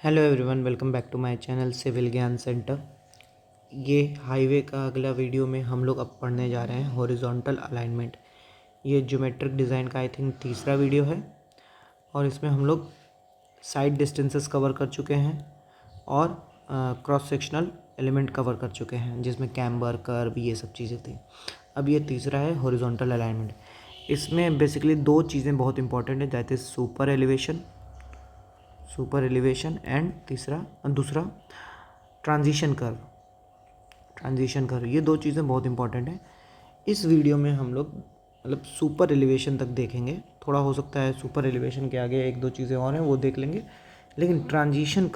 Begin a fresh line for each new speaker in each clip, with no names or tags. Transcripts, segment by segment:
Hello everyone, welcome back to my channel civil Gyan centre. ये highway का अगला video में हम लोग अब पढ़ने जा रहे हैं हॉरिजॉन्टल अलाइनमेंट। ये ज्योमेट्रिक डिज़ाइन का आई थिंक तीसरा वीडियो है और इसमें हम लोग साइड डिस्टेंसेस कवर कर चुके हैं और क्रॉस सेक्शनल एलिमेंट कवर कर चुके हैं, जिसमें कैम्बर, कर्व, ये सब चीज़ें थी। अब ये तीसरा है हॉरिजॉन्टल अलाइनमेंट। इसमें बेसिकली दो चीज़ें बहुत इंपॉर्टेंट है, that is super elevation and दूसरा ट्रांजिशन कर्व। ये दो चीज़ें बहुत इंपॉर्टेंट हैं। इस वीडियो में हम लोग मतलब सुपर एलिवेशन तक देखेंगे। थोड़ा हो सकता है सुपर एलिवेशन के आगे एक दो चीज़ें और हैं वो देख लेंगे, लेकिन ट्रांजिशन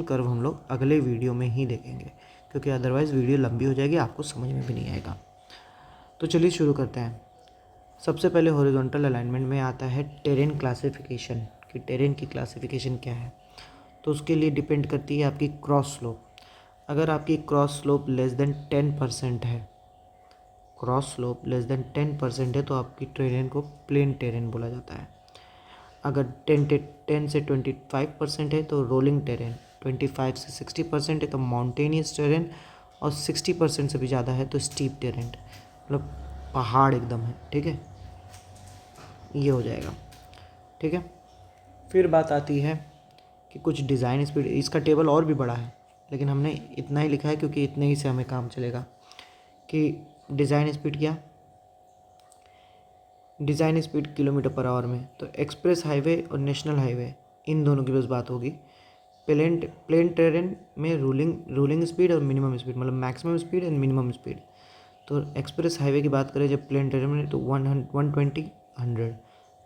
कर्व हम लोग अगले वीडियो में ही देखेंगे, क्योंकि अदरवाइज़ वीडियो लंबी हो जाएगी, आपको समझ में भी नहीं आएगा। तो चलिए शुरू करते हैं। सबसे पहले हॉरिजॉन्टल अलाइनमेंट में आता है टेरेन क्लासिफिकेशन, कि टेरेन की क्लासिफिकेशन क्या है। तो उसके लिए डिपेंड करती है आपकी क्रॉस स्लोप। अगर आपकी क्रॉस स्लोप लेस देन 10% है, तो आपकी टेरेन को प्लेन टेरेन बोला जाता है। अगर 10 से 25% है तो रोलिंग टेरेन, 25 से 60% है तो माउंटेनियस टेरेन, और 60% से भी ज़्यादा है तो स्टीप टेरेन, मतलब पहाड़ एकदम है। ठीक है, ये हो जाएगा। ठीक है, फिर बात आती है कि कुछ डिज़ाइन स्पीड। इसका टेबल और भी बड़ा है, लेकिन हमने इतना ही लिखा है क्योंकि इतने ही से हमें काम चलेगा। कि design speed kilometre per hour में, तो एक्सप्रेस हाईवे और नेशनल हाईवे, इन दोनों की बस बात होगी। प्लेन टेरेन में रूलिंग स्पीड और मिनिमम स्पीड, मतलब maximum speed and minimum speed. तो एक्सप्रेस हाईवे की बात करें जब प्लेन टेरेन में, तो 120, 100।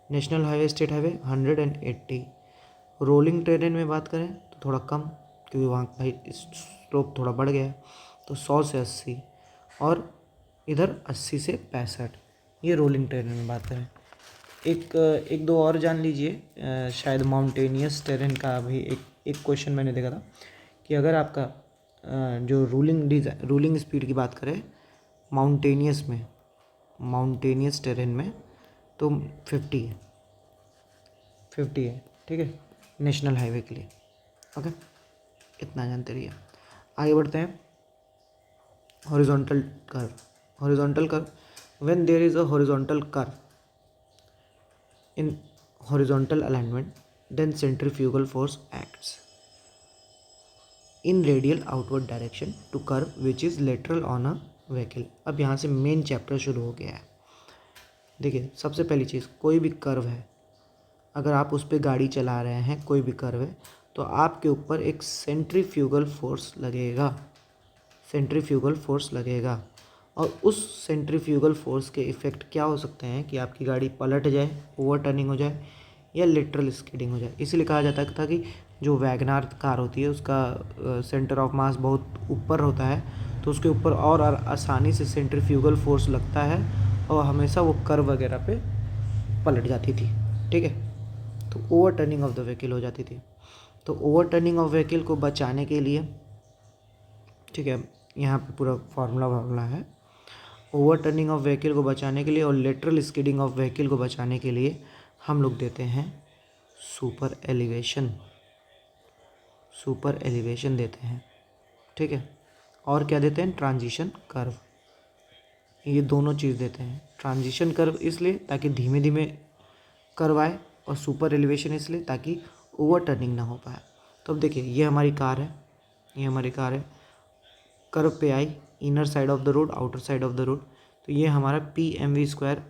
National highway, state highway 180। Rolling terrain में बात करें तो थोड़ा कम, क्योंकि वहाँ भाई स्लोप थोड़ा बढ़ गया है, तो 100 से 80, और इधर 80 से 65। ये रोलिंग टेरेन में बात करें। एक दो और जान लीजिए। शायद माउंटेनियस टेरेन का भी एक क्वेश्चन मैंने देखा था कि अगर आपका जो रूलिंग स्पीड की बात करें माउंटेनियस टेरेन में, तो 50 है। ठीक है, नेशनल हाईवे के लिए। ओके, इतना जानते रहिए। आगे बढ़ते हैं। Horizontal curve, when there is a horizontal curve in horizontal alignment, then centrifugal force acts in radial outward direction to curve which is lateral on a vehicle. अब यहाँ से मेन चैप्टर शुरू हो गया है। देखिए, सबसे पहली चीज़, कोई भी कर्व है, अगर आप उस पर गाड़ी चला रहे हैं, कोई भी कर्व है, तो आपके ऊपर एक सेंट्रीफ्यूगल फोर्स लगेगा। और उस सेंट्रीफ्यूगल फोर्स के इफ़ेक्ट क्या हो सकते हैं कि आपकी गाड़ी पलट जाए, ओवरटर्निंग हो जाए, या लिटरल स्किडिंग हो जाए। इसीलिए कहा जाता था कि जो वैगनार कार होती है उसका सेंटर ऑफ मास बहुत ऊपर होता है, तो उसके ऊपर और आसानी से सेंट्रीफ्यूगल फोर्स लगता है और हमेशा वो कर्व वगैरह पे पलट जाती थी। ठीक है, तो over turning of the vehicle हो जाती थी। तो ओवर टर्निंग ऑफ व्हीकल को बचाने के लिए, ठीक है, यहाँ पे पूरा फार्मूला है। ओवर टर्निंग ऑफ व्हीकल को बचाने के लिए और लेटरल स्किडिंग ऑफ व्हीकल को बचाने के लिए हम लोग देते हैं सुपर एलिवेशन देते हैं। ठीक है, और क्या देते हैं? Transition curve. ये दोनों चीज़ देते हैं। ट्रांजिशन कर्व इसलिए ताकि धीमे धीमे कर्व आए, और सुपर एलिवेशन इसलिए ताकि ओवर टर्निंग ना हो पाए। तो अब देखिए, ये हमारी कार है, कर्व पे आई, inner side of the road, outer side of the road, तो ये हमारा M V square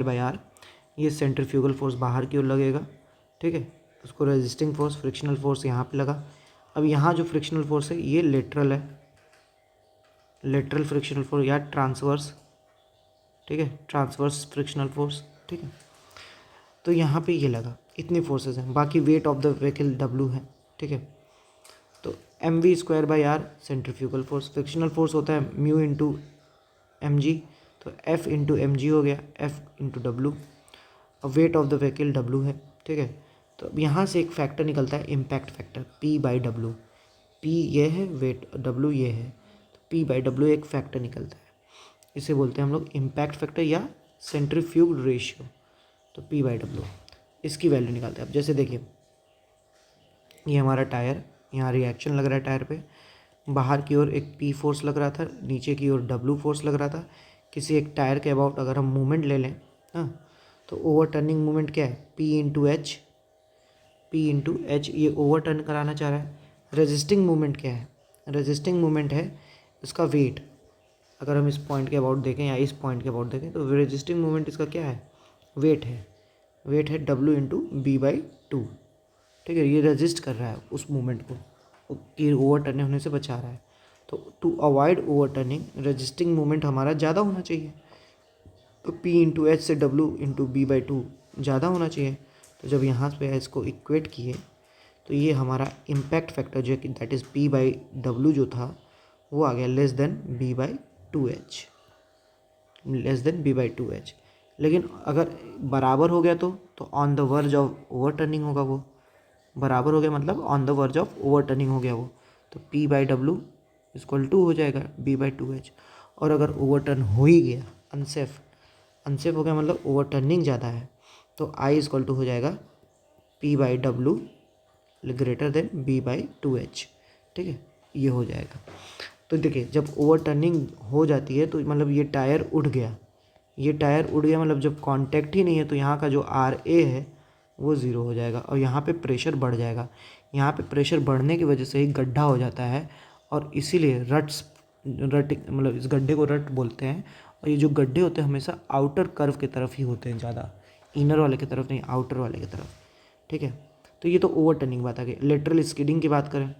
by R, ये सेंट्रीफ्यूगल फोर्स बाहर की ओर लगेगा। ठीक है, उसको रेजिस्टिंग फोर्स, फ्रिक्शनल फोर्स यहाँ पे लगा। अब यहाँ जो फ्रिक्शनल फोर्स है ये लेटरल फ्रिक्शनल फोर्स या ट्रांसवर्स। ठीक है, ट्रांसवर्स फ्रिक्शनल फोर्स। ठीक है, तो यहाँ पे ये लगा, इतनी फोर्सेस हैं। बाकी weight of the vehicle W है। ठीक है, तो M V square by R centrifugal force, frictional force होता है म्यू इंटू एम जी, तो F इंटू एम जी हो गया, F इंटू डब्लू। अब wait of the vehicle W है। ठीक है, तो अब यहाँ से एक फैक्टर निकलता है, impact factor, P by W. P ये है, वेट W ये है, तो P बाई डब्लू एक फैक्टर निकलता है। इसे बोलते हैं हम लोग इम्पैक्ट फैक्टर या सेंट्रीफ्यूग रेशियो, तो P बाई डब्लू। इसकी वैल्यू निकालते हैं। अब जैसे देखिए ये हमारा टायर, यहाँ रिएक्शन लग रहा है टायर पे, बाहर की ओर एक P फोर्स लग रहा था, नीचे की ओर W फोर्स लग रहा था। किसी एक टायर के अबाउट अगर हम मूवमेंट ले लें तो ओवर टर्निंग मूवमेंट क्या है, P इंटू एच, ये ओवर टर्न कराना चाह रहा है। रेजिस्टिंग मूवमेंट क्या है, रेजिस्टिंग मूवमेंट है इसका वेट। अगर हम इस पॉइंट के अबाउट देखें या इस पॉइंट के अबाउट देखें तो रेजिस्टिंग मूवमेंट इसका क्या है, वेट है W इंटू B/2। ठीक है, ये रेजिस्ट कर रहा है उस मूवमेंट को कि ओवर टर्न होने से बचा रहा है। तो to avoid overturning resisting movement हमारा ज़्यादा होना चाहिए, तो P इंटू एच से W इंटू B/2 ज़्यादा होना चाहिए। तो जब यहाँ पे इसको इक्वेट किए तो ये हमारा इम्पैक्ट फैक्टर जो है कि दैट इज़ P/W जो था वो आ गया less than B/2H, less than B/2H। लेकिन अगर बराबर हो गया तो on the verge of over turning होगा, वो बराबर हो गया मतलब on the verge of over turning हो गया वो, तो P/W इक्वल टू हो जाएगा B/2H। और अगर ओवर टर्न हो ही गया, अनसेफ हो गया मतलब ओवर टर्निंग ज़्यादा है, तो I इक्वल टू हो जाएगा P/W ग्रेटर देन B/2H। ठीक है, ये हो जाएगा। तो देखिए जब ओवर टर्निंग हो जाती है तो मतलब ये टायर उठ गया, मतलब जब कांटेक्ट ही नहीं है तो यहाँ का जो RA है वो ज़ीरो हो जाएगा और यहाँ पे प्रेशर बढ़ जाएगा। यहाँ पे प्रेशर बढ़ने की वजह से ही गड्ढा हो जाता है और इसीलिए रट मतलब इस गड्ढे को रट बोलते हैं। और ये जो गड्ढे होते हैं हमेशा आउटर कर्व की तरफ ही होते हैं, ज़्यादा इनर वाले की तरफ नहीं, आउटर वाले की तरफ। ठीक है, तो ये तो ओवर टर्निंग बात आ गई। लेटरल स्किडिंग की बात करें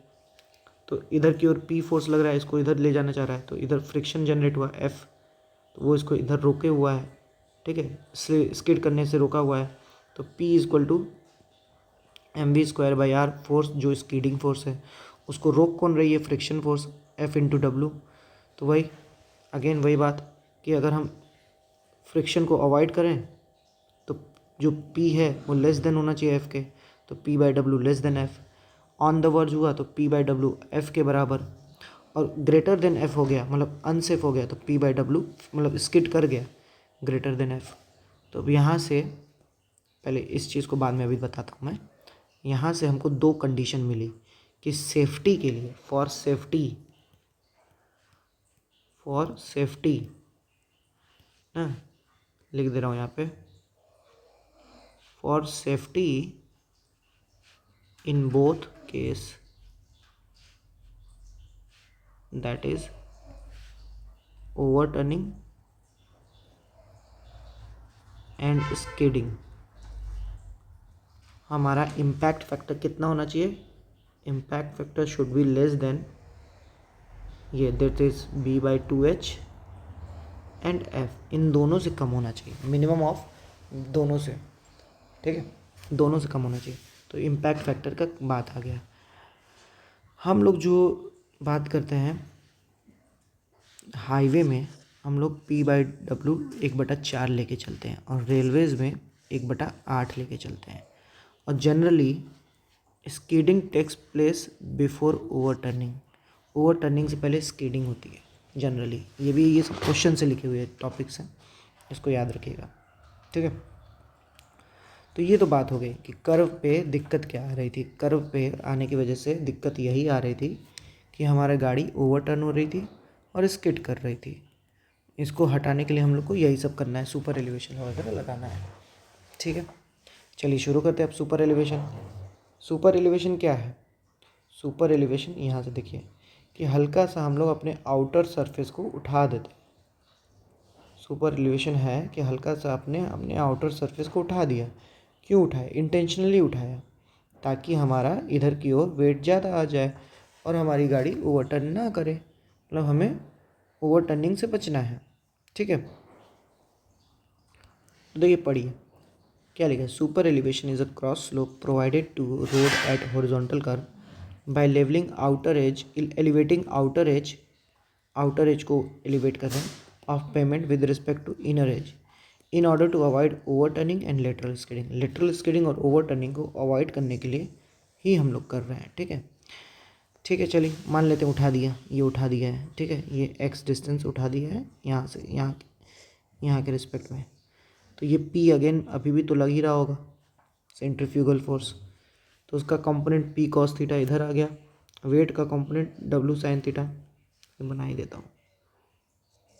तो इधर की ओर P फोर्स लग रहा है, इसको इधर ले जाना चाह रहा है, तो इधर फ्रिक्शन जनरेट हुआ F, तो वो इसको इधर रोके हुआ है। ठीक है, स्किड करने से रोका हुआ है, तो P equal to mv²/r force जो स्कीडिंग फोर्स है उसको रोक कौन रही है, friction force F into W। तो वही अगेन वही बात कि अगर हम फ्रिक्शन को अवॉइड करें तो जो P है वो लेस देन होना चाहिए F के, तो P/W less than F। On the verge हुआ तो P/W F के बराबर, और ग्रेटर देन F हो गया मतलब अनसेफ हो गया तो P/W मतलब स्किड कर गया ग्रेटर देन F। तो अब यहाँ से पहले इस चीज़ को बाद में अभी बताता हूँ मैं। यहाँ से हमको दो कंडीशन मिली कि सेफ्टी के लिए, फॉर सेफ्टी ना, लिख दे रहा हूँ यहाँ पे, for safety in both case that is over turning and skidding, हमारा इम्पैक्ट फैक्टर कितना होना चाहिए, impact factor should be less than ये that is B/2H and F, इन दोनों से कम होना चाहिए, मिनिमम ऑफ दोनों से। ठीक है, दोनों से कम होना चाहिए, तो इम्पैक्ट फैक्टर का बात आ गया। हम लोग जो बात करते हैं हाईवे में, हम लोग P/W 1/4 लेके चलते हैं और रेलवेज़ में 1/8 लेके चलते हैं। और generally skidding takes place before overturning से पहले स्कीडिंग होती है जनरली। ये सब क्वेश्चन से लिखे हुए टॉपिक्स हैं, इसको याद रखिएगा। ठीक है, तो ये तो बात हो गई कि कर्व पे दिक्कत क्या आ रही थी। कर्व पे आने की वजह से दिक्कत यही आ रही थी कि हमारी गाड़ी ओवर टर्न हो रही थी और स्किड कर रही थी। इसको हटाने के लिए हम लोग को यही सब करना है, सुपर एलिवेशन वगैरह लगाना है। ठीक है, चलिए शुरू करते हैं अब सुपर एलिवेशन। सुपर एलिवेशन क्या है, सुपर एलिवेशन यहाँ से देखिए कि हल्का सा हम लोग अपने आउटर सरफेस को उठा देते हैं। सुपर एलिवेशन है कि हल्का सा अपने आउटर सरफेस को उठा दिया। क्यों उठाया, इंटेंशनली उठाया ताकि हमारा इधर की ओर वेट ज़्यादा आ जाए और हमारी गाड़ी ओवरटर्न ना करे, मतलब हमें ओवरटर्निंग से बचना है। ठीक है, तो देखिए पढ़िए क्या लिखा है। Super elevation is a cross slope provided to road at horizontal curve by levelling outer edge, elevating outer edge को एलिवेट कर रहे हैं of pavement with respect to inner edge in order to avoid over turning and lateral skidding. Lateral skidding और overturning को avoid करने के लिए ही हम लोग कर रहे हैं। ठीक है, चलिए मान लेते हैं उठा दिया, ये उठा दिया है। ठीक है, ये एक्स डिस्टेंस उठा दिया है यहाँ से यहाँ के रिस्पेक्ट में, तो ये P अगेन अभी भी तो लग ही रहा होगा, सेंट्रीफ्यूगल फोर्स, तो उसका कंपोनेंट पी कॉस थीटा इधर आ गया, वेट का कंपोनेंट डब्लू साइन थीटा, ये बना ही देता हूँ,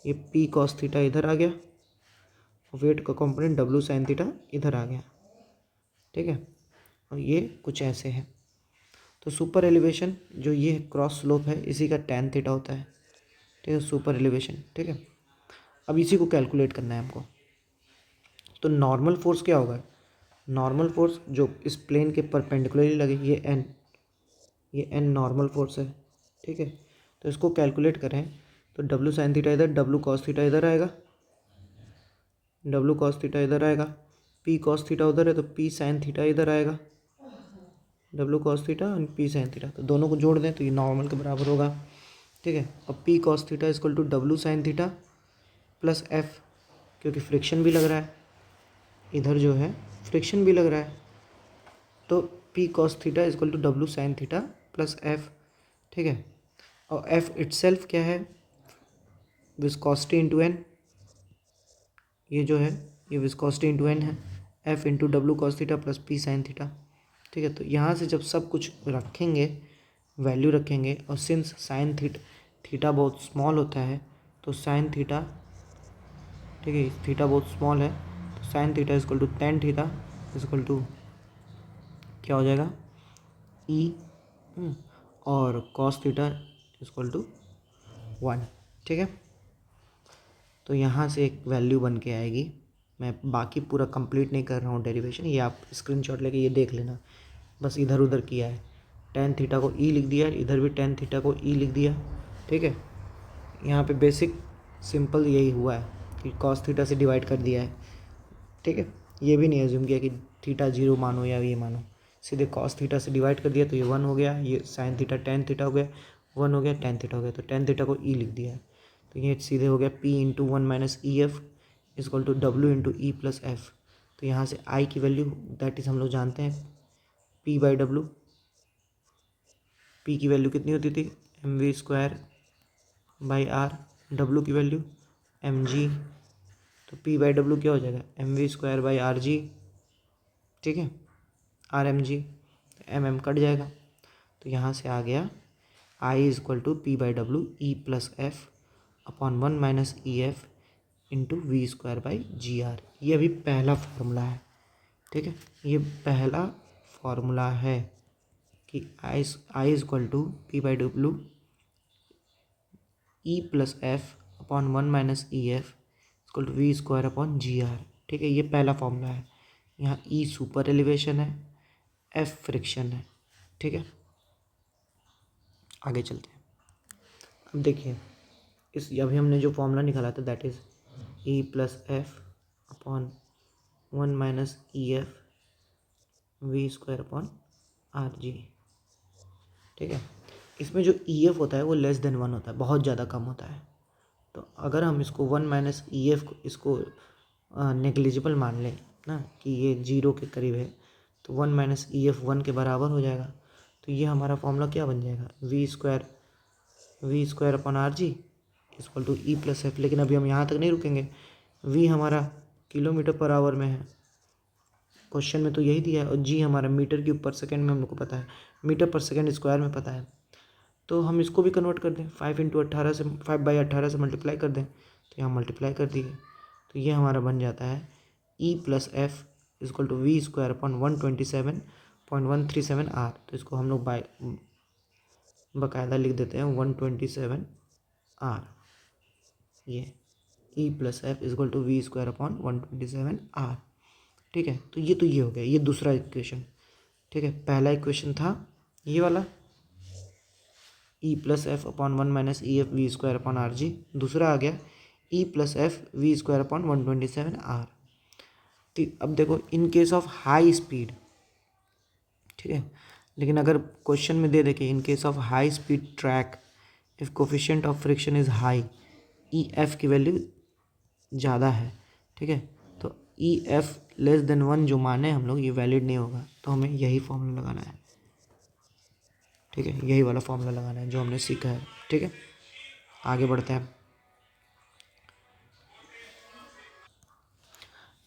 ये पी कॉस थीटा इधर आ गया, वेट का कंपोनेंट डब्लू साइन थीटा इधर आ गया, ठीक है। और ये कुछ ऐसे है। तो सुपर एलिवेशन जो ये क्रॉस स्लोप है इसी का टैन थीटा होता है, ठीक है, सुपर एलिवेशन, ठीक है। अब इसी को कैलकुलेट करना है हमको। तो नॉर्मल फोर्स क्या होगा, नॉर्मल फोर्स जो इस प्लेन के परपेंडिकुलरली लगे, ये एन नॉर्मल फोर्स है, ठीक है। तो इसको कैलकुलेट करें तो डब्लू साइन थीटा इधर, डब्लू कॉस थीटा इधर आएगा, डब्लू कॉस थीटा इधर आएगा, पी कॉस थीटा उधर है तो पी साइन थीटा इधर आएगा, डब्लू कॉस थीटा और पी साइन थीटा, तो दोनों को जोड़ दें तो ये नॉर्मल के बराबर होगा, ठीक है। अब P cos theta equal to W sine theta plus F, क्योंकि फ्रिक्शन भी लग रहा है, इधर जो है फ्रिक्शन भी लग रहा है, तो P cos theta equal to W sine theta plus F, ठीक है। और एफ इटसेल्फ क्या है, विस्कोसिटी इंटू एन, ये जो है ये विस्कोसिटी इंटू एन है, F into W cos theta plus P sine theta, ठीक है। तो यहाँ से जब सब कुछ रखेंगे, वैल्यू रखेंगे, और सिंस साइन थीटा बहुत स्मॉल होता है तो साइन थीटा, ठीक है, थीटा बहुत स्मॉल है तो sine theta equal to tan theta equal to क्या हो जाएगा ई, और कॉस थीटा इक्वल टू 1, ठीक है। तो यहाँ से एक वैल्यू बन के आएगी, मैं बाकी पूरा कंप्लीट नहीं कर रहा हूँ डेरिवेशन, ये आप स्क्रीनशॉट लेके ये देख लेना, बस इधर उधर किया है, टेन थीटा को ई लिख दिया, इधर भी टेन थीटा को ई लिख दिया, ठीक है। यहाँ पे बेसिक सिंपल यही हुआ है कि कॉस थीटा से डिवाइड कर दिया है, ठीक है। ये भी नहीं एज्यूम किया कि थीटा जीरो मानो या ये मानो, सीधे कॉस थीटा से डिवाइड कर दिया तो ये 1 हो गया, ये साइन थीटा टेन थीटा हो गया, 1 हो गया, टेन थीटा हो गया, तो टेन थीटा को ई लिख दिया है, तो ये सीधे हो गया P into 1 minus E F equal to W into E plus F. तो यहाँ से आई की वैल्यू दैट इज़ हम लोग जानते हैं पी बाई डब्ल्यू, पी की वैल्यू कितनी होती थी M V square by R, W की वैल्यू एम जी, तो पी बाई डब्ल्यू क्या हो जाएगा M V square by R G, ठीक है, R M G, M M cut जाएगा, तो यहाँ से आ गया I is equal to P by W E plus F upon 1 minus E F into V square by ji are. ये अभी पहला फार्मूला है, ठीक है, ये पहला फार्मूला है कि I is equal to P by W E plus F upon 1 minus E F equal to V square upon G R, ठीक है। ये पहला फार्मूला है, यहाँ ई सुपर एलिवेशन है, एफ फ्रिक्शन है, ठीक है। आगे चलते हैं, अब देखिए इस अभी हमने जो फॉर्मूला निकाला था that is E plus F upon 1 minus E F V square upon R G, ठीक है। इसमें जो ई एफ होता है वो लेस देन 1 होता है, बहुत ज़्यादा कम होता है, तो अगर हम इसको 1 माइनस ई एफ को इसको नेग्लिजिबल मान लें ना कि ये 0 के करीब है, तो 1 माइनस ई एफ 1 के बराबर हो जाएगा, तो ये हमारा फॉर्मूला क्या बन जाएगा V square upon R G equal to E plus F. लेकिन अभी हम यहाँ तक नहीं रुकेंगे, वी हमारा किलोमीटर पर आवर में है, क्वेश्चन में तो यही दिया है, और जी हमारा मीटर क्यूब पर सेकेंड में हम लोग को पता है, मीटर पर सेकेंड स्क्वायर में पता है, तो हम इसको भी कन्वर्ट कर दें 5 इंटू 18 से 5/18 से मल्टीप्लाई कर दें, तो यहाँ मल्टीप्लाई कर दिए, तो ये हमारा बन जाता है E plus F equal to V square upon 127.137 R. तो इसको हम लोग बाकायदा लिख देते हैं 127 आर, ये E plus F equal to V square upon 127 R, ठीक है। तो ये हो गया, ये दूसरा इक्वेशन, ठीक है। पहला इक्वेशन था ये वाला E plus F upon 1 minus E F V square upon R G, दूसरा आ गया E plus F V square upon 127 R. तो अब देखो in case of high speed, ठीक है, लेकिन अगर क्वेश्चन में दे कि in case of high speed track if coefficient of friction is high, E F की वैल्यू ज़्यादा है, ठीक है, तो ई एफ लेस देन 1 जो माने हम लोग ये वैलिड नहीं होगा, तो हमें यही फॉर्मूला लगाना है, ठीक है, यही वाला फॉर्मूला लगाना है जो हमने सीखा है, ठीक है। आगे बढ़ते हैं,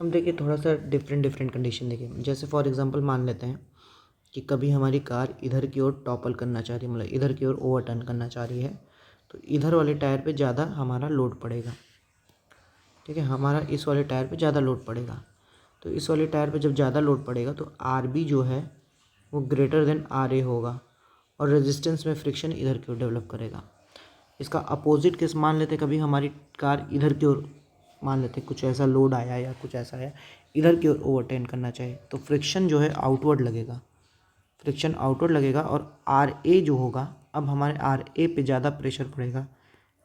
हम देखिए थोड़ा सा डिफरेंट कंडीशन देखिए, जैसे फॉर एग्जांपल मान लेते हैं कि कभी हमारी कार इधर की ओर टॉपल करना चाह रही है, मतलब इधर की ओर ओवरटर्न करना चाह रही है, तो इधर वाले टायर पे ज़्यादा हमारा लोड पड़ेगा, ठीक है, हमारा इस वाले टायर पे ज़्यादा लोड पड़ेगा। तो इस वाले टायर पे जब ज़्यादा लोड पड़ेगा तो आर बी जो है वो ग्रेटर देन आर ए होगा और रेजिस्टेंस में फ्रिक्शन इधर की ओर डेवलप करेगा। इसका अपोजिट केस मान लेते, कभी हमारी कार इधर की ओर मान लेते कुछ ऐसा लोड आया या कुछ ऐसा आया इधर की ओर ओवरटर्न करना चाहिए, तो फ्रिक्शन जो है आउटवर्ड लगेगा, फ्रिक्शन आउटवर्ड लगेगा और आर ए जो होगा, अब हमारे आर ए पे ज़्यादा प्रेशर पड़ेगा,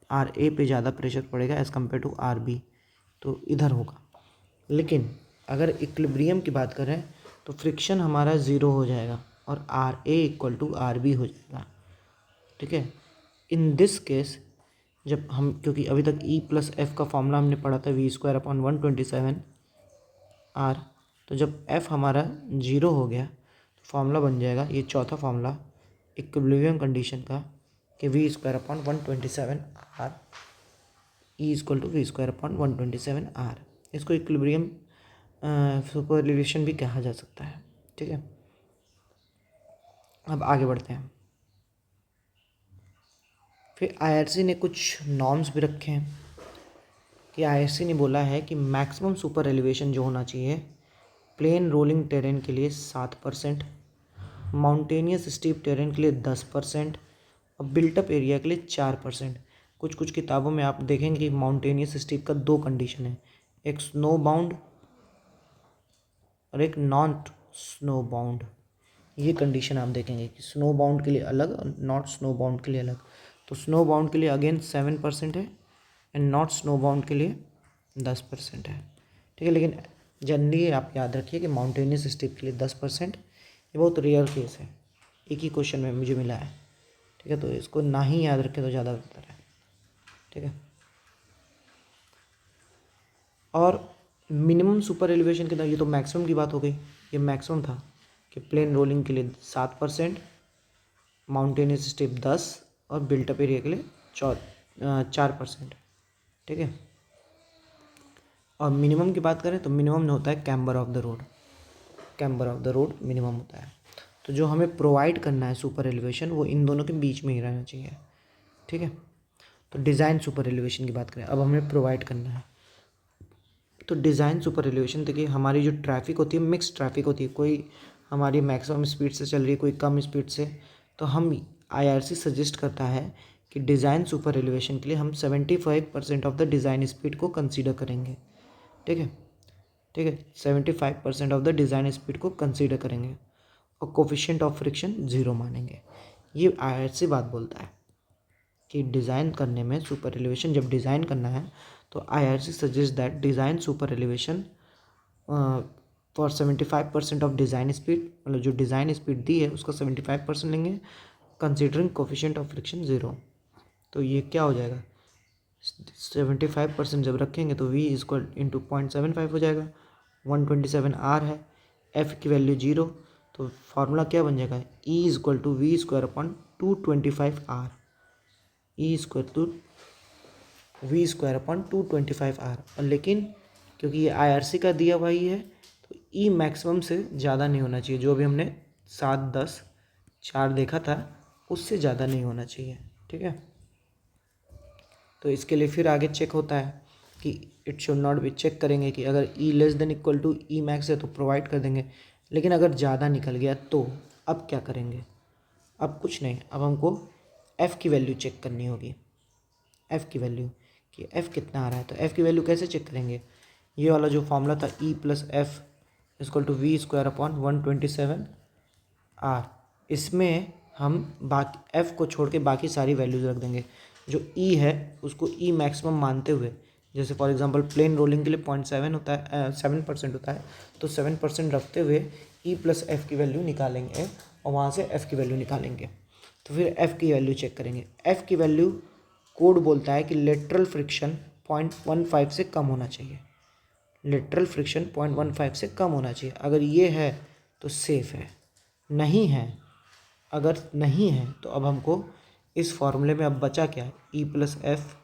आर ए पे ज़्यादा प्रेशर पड़ेगा as compare to R B, तो इधर होगा। लेकिन अगर इक्विलिब्रियम की बात करें तो फ्रिक्शन हमारा ज़ीरो हो जाएगा और R A equal to R B हो जाएगा, ठीक है। इन दिस केस जब हम, क्योंकि अभी तक ई प्लस एफ का फॉर्मूला हमने पढ़ा था वी स्क्वायर अपॉन 127 आर, तो जब एफ हमारा जीरो हो गया तो फॉर्मूला बन जाएगा ये चौथा फॉर्मूला इक्विलिब्रियम कंडीशन का कि V square upon 127 R E equal to V square upon 127 R. इसको इक्विलिब्रियम सुपरइलिवेशन भी कहा जा सकता है, ठीक है। अब आगे बढ़ते हैं। फिर आईआरसी ने कुछ नॉर्म्स भी रखे हैं कि आईआरसी ने बोला है कि मैक्सिमम सुपर एलिवेशन जो होना चाहिए प्लेन रोलिंग टेरेन के लिए 7%, माउंटेनियस स्टीप टेरेन के लिए 10% और बिल्टअप एरिया के लिए 4%। कुछ कुछ किताबों में आप देखेंगे कि माउंटेनियस स्टीप का दो कंडीशन है, एक स्नो बाउंड और एक नॉन स्नो बाउंड। ये कंडीशन आप देखेंगे कि स्नो बाउंड के लिए अलग और नॉट स्नो बाउंड के लिए अलग। तो स्नो बाउंड के लिए अगेन 7% है एंड नॉट स्नो बाउंड के लिए 10% है, ठीक है। लेकिन जनरली आप याद रखिए कि माउंटेनियस स्टीप के लिए 10%, ये बहुत रेयर केस है, एक ही क्वेश्चन में मुझे मिला है, ठीक है। तो इसको ना ही याद रखें तो ज़्यादा बेहतर है, ठीक है। और मिनिमम सुपर एलिवेशन कितना, ये तो मैक्सिमम की बात हो गई, ये मैक्सिमम था कि प्लेन रोलिंग के लिए 7%, माउंटेनियस स्टीप 10 और बिल्टअप एरिया के लिए 4%, ठीक है। और मिनिमम की बात करें तो मिनिमम होता है camber of the road, camber of the road minimum होता है। तो जो हमें प्रोवाइड करना है सुपर एलिवेशन वो इन दोनों के बीच में ही रहना चाहिए, ठीक है। तो डिज़ाइन सुपर एलिवेशन की बात करें, अब हमें प्रोवाइड करना है तो डिज़ाइन सुपर एलिवेशन, देखिए हमारी जो ट्रैफिक होती है मिक्स ट्रैफिक होती है, कोई हमारी मैक्सिमम स्पीड से चल रही है, कोई कम स्पीड से, तो हम आईआरसी सजेस्ट करता है कि डिज़ाइन सुपर एलिवेशन के लिए हम 75% ऑफ द डिज़ाइन स्पीड को कंसीडर करेंगे, ठीक है, ठीक है। 75% ऑफ द डिज़ाइन स्पीड को कंसीडर करेंगे और कोफिशिएंट ऑफ फ्रिक्शन 0 मानेंगे। ये आईआरसी बात बोलता है कि डिज़ाइन करने में सुपर एलिवेशन जब डिज़ाइन करना है तो IRC suggest that design super elevation for 75% of design speed, मतलब जो डिज़ाइन स्पीड दी है उसका 75% लेंगे कंसिडरिंग कोफिशिएंट ऑफ फ्रिक्शन 0। तो ये क्या हो जाएगा, 75% जब रखेंगे तो v इक्वल इंटू 0.75 हो जाएगा, 127 आर है, f की वैल्यू 0, तो फार्मूला क्या बन जाएगा, e equal to V square upon 225 R, E square to V square upon 225 R. और लेकिन क्योंकि ये आईआरसी का दिया हुआ ही है तो ई मैक्सिमम से ज़्यादा नहीं होना चाहिए, जो भी हमने 7, 10, 4 देखा था उससे ज़्यादा नहीं होना चाहिए, ठीक है। तो इसके लिए फिर आगे चेक होता है कि it should not be, check करेंगे कि अगर E less than equal to E max है तो प्रोवाइड कर देंगे, लेकिन अगर ज़्यादा निकल गया तो अब क्या करेंगे, अब कुछ नहीं, अब हमको एफ़ की वैल्यू चेक करनी होगी, एफ़ की वैल्यू कि एफ़ कितना आ रहा है। तो एफ़ की वैल्यू कैसे चेक करेंगे, ये वाला जो फॉर्मूला था E plus F equal to V square upon 127 R, इसमें हम बाकी एफ़ को छोड़ के बाकी सारी वैल्यूज़ रख देंगे। जो ई है उसको ई मैक्सिमम मानते हुए, जैसे फॉर एग्जांपल प्लेन रोलिंग के लिए 0.7 होता है, 7% होता है, तो 7% रखते हुए ई प्लस एफ़ की वैल्यू निकालेंगे और वहाँ से एफ़ की वैल्यू निकालेंगे। तो फिर एफ़ की वैल्यू चेक करेंगे, एफ़ की वैल्यू कोड बोलता है कि लेटरल फ्रिक्शन 0.15 से कम होना चाहिए, लेटरल फ्रिक्शन 0.15 से कम होना चाहिए। अगर ये है तो सेफ़ है, नहीं है, अगर नहीं है तो अब हमको इस फॉर्मूले में अब बचा क्या है, E plus F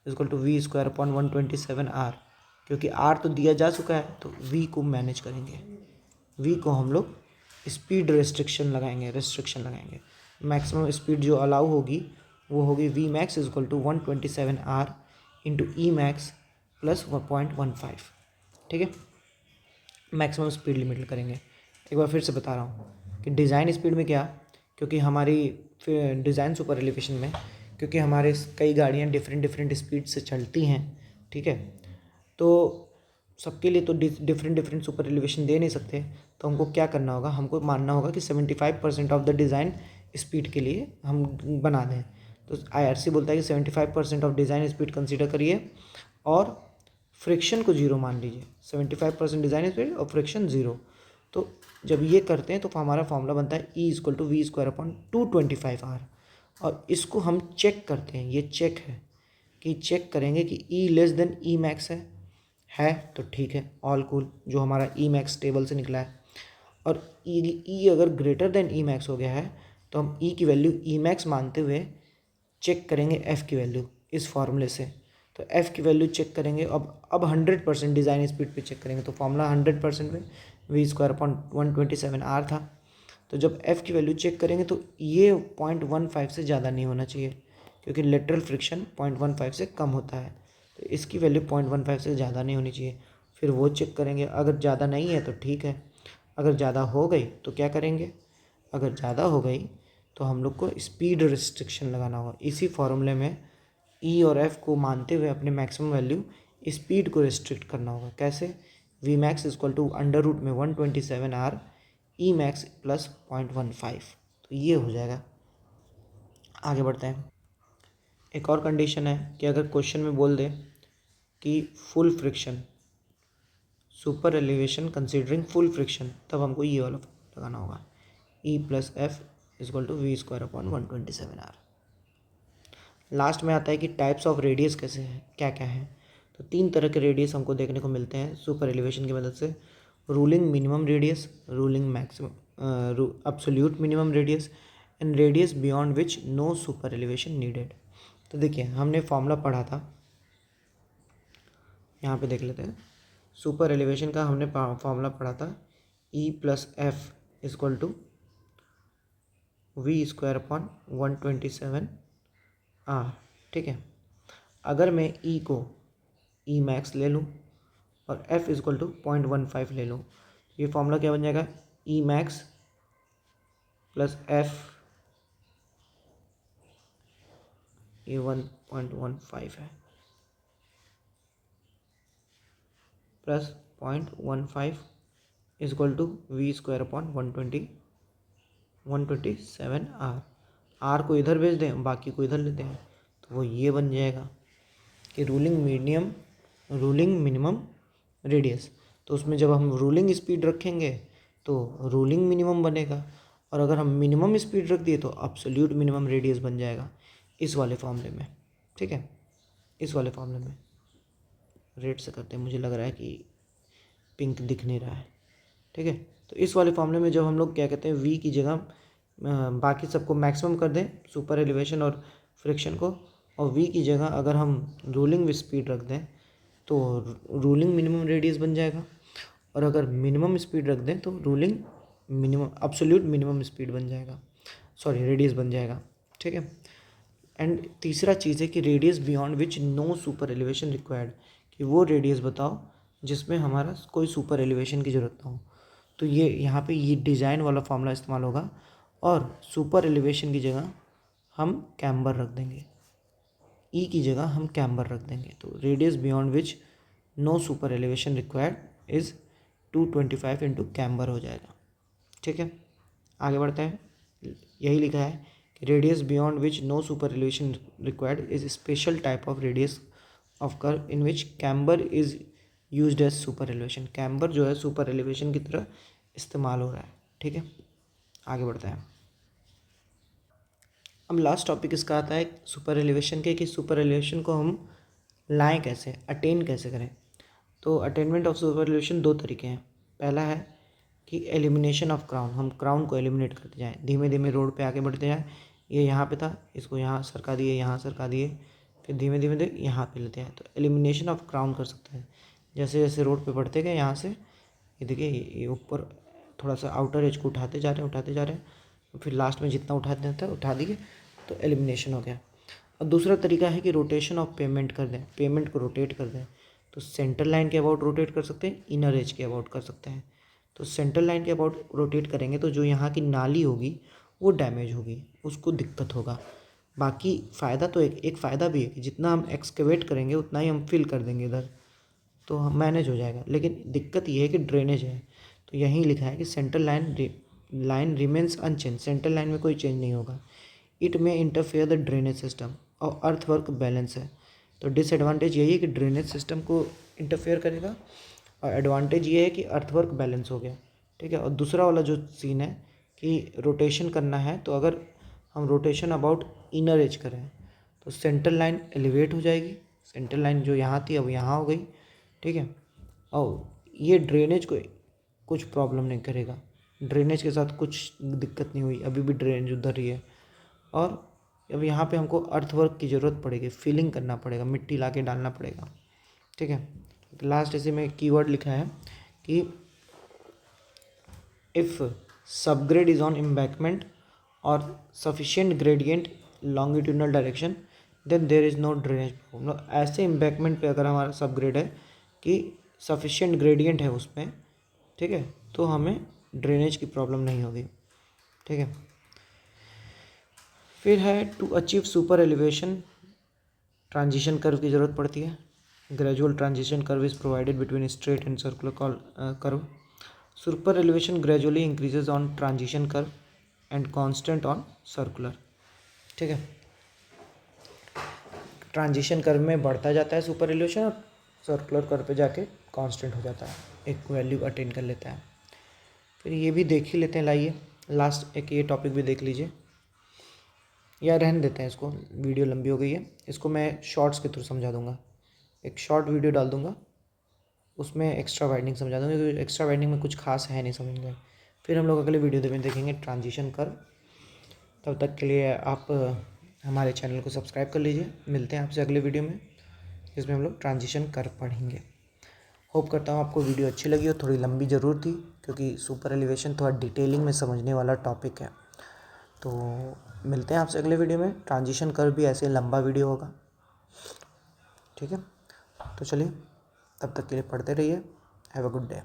equal to V square upon 127 R, क्योंकि आर तो दिया जा चुका है तो वी को मैनेज करेंगे, वी को हम लोग स्पीड रिस्ट्रिक्शन लगाएंगे। मैक्सिमम स्पीड जो अलाउ होगी वो होगी V max is equal to 127 R into E max plus 1.15, ठीक है। मैक्सिमम स्पीड लिमिट करेंगे। एक बार फिर से बता रहा हूँ कि डिज़ाइन स्पीड में क्या, क्योंकि हमारी डिज़ाइन सुपर एलिवेशन में क्योंकि हमारे कई गाड़ियाँ डिफरेंट स्पीड से चलती हैं, ठीक है, तो सबके लिए तो डिफरेंट सुपर एलिवेशन दे नहीं सकते। तो हमको क्या करना होगा, हमको मानना होगा कि 75% ऑफ द डिज़ाइन स्पीड के लिए हम बना दें। तो IRC बोलता है कि 75% ऑफ डिज़ाइन स्पीड कंसीडर करिए और फ्रिक्शन को जीरो मान लीजिए। 75% डिज़ाइन स्पीड और फ्रिक्शन जीरो। तो जब ये करते हैं तो हमारा फॉर्मूला बनता है E equal to V square upon 225R। और इसको हम चेक करते हैं, ये चेक है कि चेक करेंगे कि E लेस देन ई मैक्स है तो ठीक है, ऑल कूल, जो हमारा ई मैक्स टेबल से निकला है। और ई अगर ग्रेटर देन ई मैक्स हो गया है तो हम ई की वैल्यू ई मैक्स मानते हुए चेक करेंगे एफ़ की वैल्यू इस फार्मूले से। तो एफ़ की वैल्यू चेक करेंगे, अब 100% डिज़ाइन स्पीड पे चेक करेंगे। तो फॉर्मूला 100% में वी स्क्वायर अपॉन 127 आर था। तो जब एफ़ की वैल्यू चेक करेंगे तो ये 0.15 से ज़्यादा नहीं होना चाहिए, क्योंकि लेटरल फ्रिक्शन 0.15 से कम होता है। तो इसकी वैल्यू 0.15 से ज़्यादा नहीं होनी चाहिए। फिर वो चेक करेंगे, अगर ज़्यादा नहीं है तो ठीक है, अगर ज़्यादा हो गई तो क्या करेंगे, अगर ज़्यादा हो गई तो हम लोग को स्पीड रिस्ट्रिक्शन लगाना होगा। इसी फॉर्मूले में ई और एफ़ को मानते हुए अपने मैक्सिमम वैल्यू स्पीड को रिस्ट्रिक्ट करना होगा। कैसे, V max equal to under root में 127 आर ई मैक्स प्लस 0.15। तो ये हो जाएगा। आगे बढ़ते हैं। एक और कंडीशन है कि अगर क्वेश्चन में बोल दे कि full friction super elevation considering full friction, तब हमको ये वाला लगाना होगा, E plus F equal to V square upon 127 R. Last में आता है कि टाइप्स ऑफ रेडियस कैसे हैं, क्या क्या है। तो 3 तरह के रेडियस हमको देखने को मिलते हैं सुपर एलिवेशन की मदद से। Ruling minimum radius, ruling maximum absolute minimum radius and radius beyond which no super elevation needed. तो देखिए हमने फॉर्मूला पढ़ा था, यहाँ पे देख लेते हैं। सुपर एलिवेशन का हमने फॉर्मूला पढ़ा था, E plus F equal to V square upon 127 R, ठीक है। अगर मैं ई को ई मैक्स ले लूँ और एफ इक्वल टू 0.15 ले लूँ, ये फॉर्मूला क्या बन जाएगा, ई मैक्स प्लस एफ, ये 1.15 है, plus 0.15 equal to V square upon 127 R. R को इधर भेज दें, बाकी को इधर लेते हैं, तो वो ये बन जाएगा कि रूलिंग मिनिमम रेडियस। तो उसमें जब हम रूलिंग स्पीड रखेंगे तो रूलिंग मिनिमम बनेगा, और अगर हम मिनिमम स्पीड रख दिए तो एब्सोल्यूट मिनिमम रेडियस बन जाएगा इस वाले फॉर्मूले में, ठीक है। इस वाले फॉर्मूले में रेड से करते हैं, मुझे लग रहा है कि पिंक दिख नहीं रहा है, ठीक है। तो इस वाले फॉर्मूले में जब हम लोग क्या कहते हैं, वी की जगह बाकी सबको मैक्सिमम कर दें, सुपर एलिवेशन और फ्रिक्शन को, और वी की जगह अगर हम रूलिंग स्पीड रख दें तो रूलिंग मिनिमम रेडियस बन जाएगा, और अगर मिनिमम स्पीड रख दें तो ruling minimum absolute minimum speed बन जाएगा, सॉरी रेडियस बन जाएगा, ठीक है। एंड तीसरा चीज़ है कि radius beyond which no super elevation required, कि वो रेडियस बताओ जिसमें हमारा कोई सुपर एलिवेशन की ज़रूरत ना हो। तो ये यहाँ पे ये डिज़ाइन वाला फॉर्मूला इस्तेमाल होगा, और सुपर एलिवेशन की जगह हम कैम्बर रख देंगे, ई की जगह हम कैम्बर रख देंगे। तो radius beyond which no super elevation required is 225 into camber हो जाएगा, ठीक है। आगे बढ़ते हैं। यही लिखा है कि radius beyond which no super elevation required is special type of radius of curve in which camber is used as super elevation. Camber जो है सुपर एलिवेशन की तरह इस्तेमाल हो रहा है, ठीक है। आगे बढ़ते हैं। अब लास्ट टॉपिक इसका आता है सुपर एलिवेशन के, कि सुपर एलिवेशन को हम लाएँ कैसे, अटेन कैसे करें। तो अटेनमेंट ऑफ सुपर एलिवेशन 2 तरीके हैं। पहला है कि एलिमिनेशन ऑफ क्राउन, हम क्राउन को एलिमिनेट करते जाएँ, धीमे धीमे रोड पे आगे बढ़ते जाएँ। ये यहाँ पे था, इसको यहाँ सरका दिए, यहाँ सरका दिए, फिर धीमे धीमे यहाँ पे लेते हैं। तो एलिमिनेशन ऑफ क्राउन कर सकते हैं, जैसे जैसे रोड पे बढ़ते गए यहाँ से, ये देखिए ये ऊपर थोड़ा सा आउटर एज को उठाते जा रहे हैं, फिर लास्ट में जितना उठा देता है उठा दिए तो एलिमिनेशन हो गया। और दूसरा तरीका है कि रोटेशन ऑफ पेमेंट कर दें, पेमेंट को रोटेट कर दें। तो सेंट्रल लाइन के अबाउट रोटेट कर सकते हैं, इनर एज के अबाउट कर सकते हैं। तो सेंट्रल लाइन के अबाउट रोटेट करेंगे तो जो यहाँ की नाली होगी वो डैमेज होगी, उसको दिक्कत होगा। बाकी फ़ायदा तो एक फ़ायदा भी है कि जितना हम एक्सकेवेट करेंगे उतना ही हम फिल कर देंगे इधर, तो हम मैनेज हो जाएगा। लेकिन दिक्कत ये है कि ड्रेनेज है, तो यहीं लिखा है कि central line remains unchanged, central line में कोई चेंज नहीं होगा। It may interfere the drainage system और अर्थवर्क बैलेंस है। तो डिसएडवांटेज यही है कि ड्रेनेज सिस्टम को इंटरफेयर करेगा और एडवांटेज ये है कि अर्थवर्क बैलेंस हो गया, ठीक है। और दूसरा वाला जो सीन है कि रोटेशन करना है, तो अगर हम रोटेशन अबाउट इनर एज करें तो सेंट्रल लाइन एलिवेट हो जाएगी, सेंट्रल लाइन जो यहाँ थी अब यहाँ हो गई, ठीक है। और ये ड्रेनेज को कुछ प्रॉब्लम नहीं करेगा, ड्रेनेज के साथ कुछ दिक्कत नहीं हुई, अभी भी ड्रेनेज उधर ही है। और अब यहाँ पे हमको अर्थवर्क की ज़रूरत पड़ेगी, फिलिंग करना पड़ेगा, मिट्टी ला के डालना पड़ेगा, ठीक है। लास्ट इसी में कीवर्ड लिखा है कि if subgrade is on embankment और sufficient gradient longitudinal direction then there is no drainage problem. ऐसे एम्बैंकमेंट पे अगर हमारा सबग्रेड है कि सफिशिएंट ग्रेडियंट है उसमें, ठीक है, तो हमें ड्रेनेज की प्रॉब्लम नहीं होगी, ठीक है। फिर है to achieve super elevation transition curve की ज़रूरत पड़ती है। Gradual transition curve is provided between straight and circular curve. Super elevation gradually increases on transition curve and constant on circular, ठीक है। ट्रांजिशन कर्व में बढ़ता जाता है सुपर एलिवेशन और सर्कुलर कर्व पे जाके कांस्टेंट हो जाता है, एक वैल्यू अटेन कर लेता है। फिर ये भी देख ही लेते हैं, लाइए लास्ट एक ये टॉपिक भी देख लीजिए, या रहने देते हैं इसको, वीडियो लंबी हो गई है, इसको मैं शॉर्ट्स के थ्रू समझा दूंगा, एक शॉर्ट वीडियो डाल दूंगा, उसमें एक्स्ट्रा वाइडनिंग समझा दूंगा, क्योंकि एक्स्ट्रा वाइडनिंग में कुछ खास है नहीं समझने। फिर हम लोग अगले वीडियो में देखेंगे ट्रांजिशन कर्व। तब तक के लिए आप हमारे चैनल को सब्सक्राइब कर लीजिए। मिलते हैं आपसे अगले वीडियो में, जिसमें हम लोग ट्रांजिशन कर्व पढ़ेंगे। होप करता हूँ आपको वीडियो अच्छी लगी हो, थोड़ी लंबी ज़रूर थी क्योंकि सुपर एलिवेशन थोड़ा डिटेलिंग में समझने वाला टॉपिक है। तो मिलते हैं आपसे अगले वीडियो में, ट्रांजिशन कर्व भी ऐसे लंबा वीडियो होगा, ठीक है। तो चलिए, तब तक के लिए पढ़ते रहिए। Have a good day.